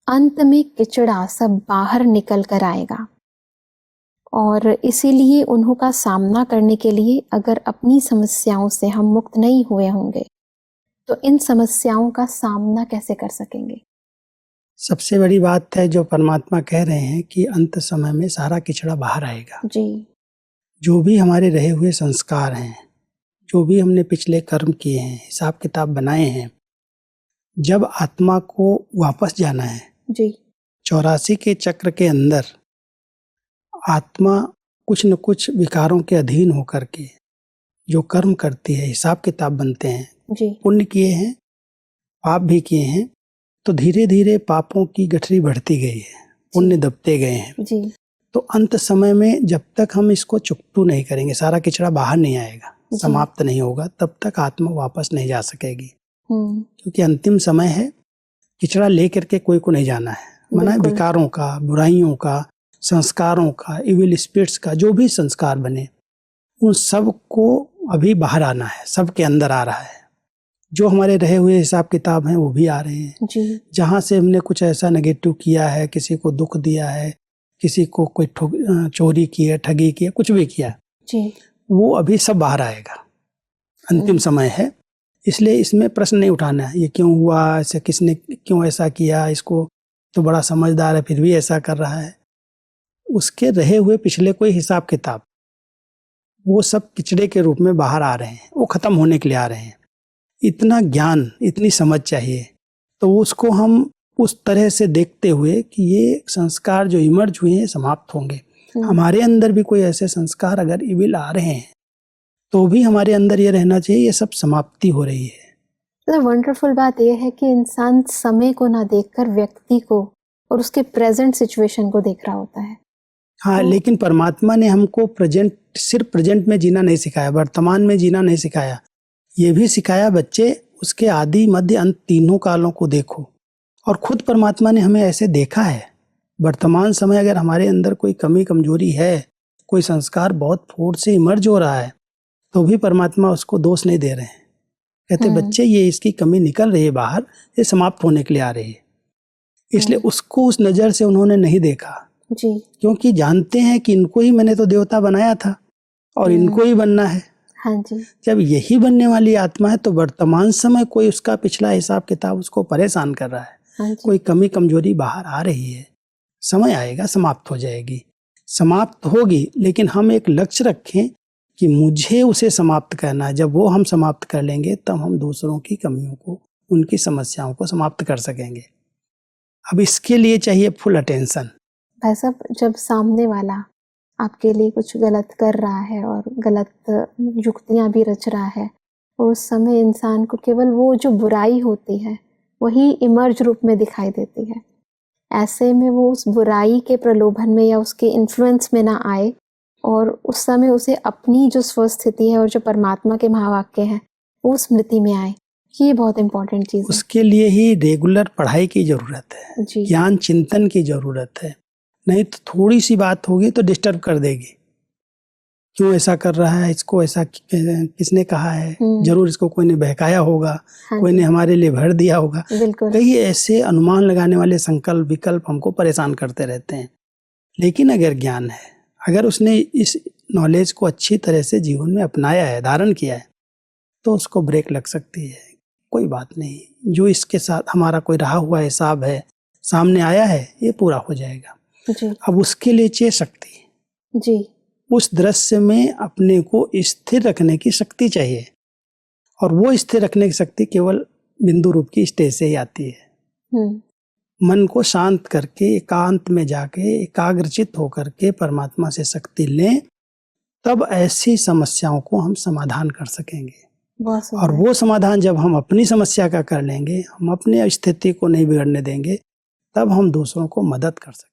अंत में किचड़ा सब बाहर निकल कर आएगा। और इसीलिए उन्हों का सामना करने के लिए अगर अपनी समस्याओं से हम मुक्त नहीं हुए होंगे तो इन समस्याओं का सामना कैसे कर सकेंगे? सबसे बड़ी बात है जो परमात्मा कह रहे हैं कि अंत समय में सारा किचड़ा बाहर आएगा। जी। जो भी हमारे रहे हुए संस्कार हैं, जो भी हमने पिछले कर्म किए हैं, हिसाब किताब बनाए हैं, जब आत्मा को वापस जाना है जी। 84 के चक्र के अंदर आत्मा कुछ न कुछ विकारों के अधीन होकर के जो कर्म करती है, हिसाब किताब बनते हैं। जी। पुण्य किए हैं, पाप भी किए हैं, तो धीरे धीरे पापों की गठरी बढ़ती गई है, पुण्य दबते गए हैं। जी। तो अंत समय में जब तक हम इसको चुकतू नहीं करेंगे, सारा किचड़ा बाहर नहीं आएगा, समाप्त नहीं होगा, तब तक आत्मा वापस नहीं जा सकेगी। क्योंकि अंतिम समय है, किचड़ा लेकर के कोई को नहीं जाना है। माना विकारों का, बुराइयों का, संस्कारों का, इविल स्पिरिट्स का, जो भी संस्कार बने उन सब को अभी बाहर आना है, सबके अंदर आ रहा है। जो हमारे रहे हुए हिसाब किताब हैं वो भी आ रहे हैं जी। जहाँ से हमने कुछ ऐसा नेगेटिव किया है, किसी को दुख दिया है, किसी को कोई चोरी की है, ठगी की है, कुछ भी किया जी, वो अभी सब बाहर आएगा। अंतिम समय है, इसलिए इसमें प्रश्न नहीं उठाना है ये क्यों हुआ, ऐसे किसने क्यों ऐसा किया, इसको तो बड़ा समझदार है फिर भी ऐसा कर रहा है। उसके रहे हुए पिछले कोई हिसाब किताब वो सब किचड़े के रूप में बाहर आ रहे हैं, वो खत्म होने के लिए आ रहे हैं। इतना ज्ञान, इतनी समझ चाहिए, तो उसको हम उस तरह से देखते हुए कि ये संस्कार जो इमर्ज हुए हैं समाप्त होंगे। हमारे अंदर भी कोई ऐसे संस्कार अगर इविल आ रहे हैं तो भी हमारे अंदर ये रहना चाहिए ये सब समाप्ति हो रही है। तो वंडरफुल बात यह है कि इंसान समय को ना देखकर व्यक्ति को और उसके प्रेजेंट सिचुएशन को देख रहा होता है। हाँ, लेकिन परमात्मा ने हमको सिर्फ प्रेजेंट में जीना नहीं सिखाया, वर्तमान में जीना नहीं सिखाया, ये भी सिखाया बच्चे उसके आदि मध्य अंत तीनों कालों को देखो। और खुद परमात्मा ने हमें ऐसे देखा है। वर्तमान समय अगर हमारे अंदर कोई कमी कमजोरी है, कोई संस्कार बहुत फोर्स से इमर्ज हो रहा है, तो भी परमात्मा उसको दोष नहीं दे रहे हैं। कहते बच्चे ये इसकी कमी निकल रही है बाहर, ये समाप्त होने के लिए आ रही है। इसलिए उसको उस नजर से उन्होंने नहीं देखा जी। क्योंकि जानते हैं कि इनको ही मैंने तो देवता बनाया था और इनको ही बनना है। हाँ जी। जब यही बनने वाली आत्मा है तो वर्तमान समय कोई उसका पिछला हिसाब किताब उसको परेशान कर रहा है। हाँ, कोई कमी कमजोरी बाहर आ रही है, समय आएगा समाप्त हो जाएगी, समाप्त होगी, लेकिन हम एक लक्ष्य रखें कि मुझे उसे समाप्त करना है। जब वो हम समाप्त कर लेंगे तब हम दूसरों की कमियों को, उनकी समस्याओं को समाप्त कर सकेंगे। अब इसके लिए चाहिए फुल अटेंशन। भाई साहब, जब सामने वाला आपके लिए कुछ गलत कर रहा है और गलत युक्तियां भी रच रहा है, और उस समय इंसान को केवल वो जो बुराई होती है वही इमर्ज रूप में दिखाई देती है। ऐसे में वो उस बुराई के प्रलोभन में या उसके इन्फ्लुएंस में ना आए और उस समय उसे अपनी जो स्वस्थिति है और जो परमात्मा के महावाक्य हैं वो स्मृति में आए। ये बहुत इंपॉर्टेंट चीज़ है। उसके लिए ही रेगुलर पढ़ाई की जरूरत है, ज्ञान चिंतन की जरूरत है। नहीं तो थोड़ी सी बात होगी तो डिस्टर्ब कर देगी। क्यों ऐसा कर रहा है, इसको ऐसा किसने कहा है, जरूर इसको कोई ने बहकाया होगा, कोई ने हमारे लिए भर दिया होगा। कई ऐसे अनुमान लगाने वाले संकल्प विकल्प हमको परेशान करते रहते हैं। लेकिन अगर ज्ञान है, अगर उसने इस नॉलेज को अच्छी तरह से जीवन में अपनाया है, धारण किया है, तो उसको ब्रेक लग सकती है। कोई बात नहीं, जो इसके साथ हमारा कोई रहा हुआ हिसाब है सामने आया है, ये पूरा हो जाएगा जी। अब उसके लिए चाहिए शक्ति जी। उस दृश्य में अपने को स्थिर रखने की शक्ति चाहिए, और वो स्थिर रखने की शक्ति केवल बिंदु रूप की स्टेज से ही आती है। मन को शांत करके एकांत में जाके एकाग्रचित होकर के परमात्मा से शक्ति लें, तब ऐसी समस्याओं को हम समाधान कर सकेंगे। और वो समाधान जब हम अपनी समस्या का कर लेंगे, हम अपनी स्थिति को नहीं बिगड़ने देंगे, तब हम दूसरों को मदद कर सकेंगे।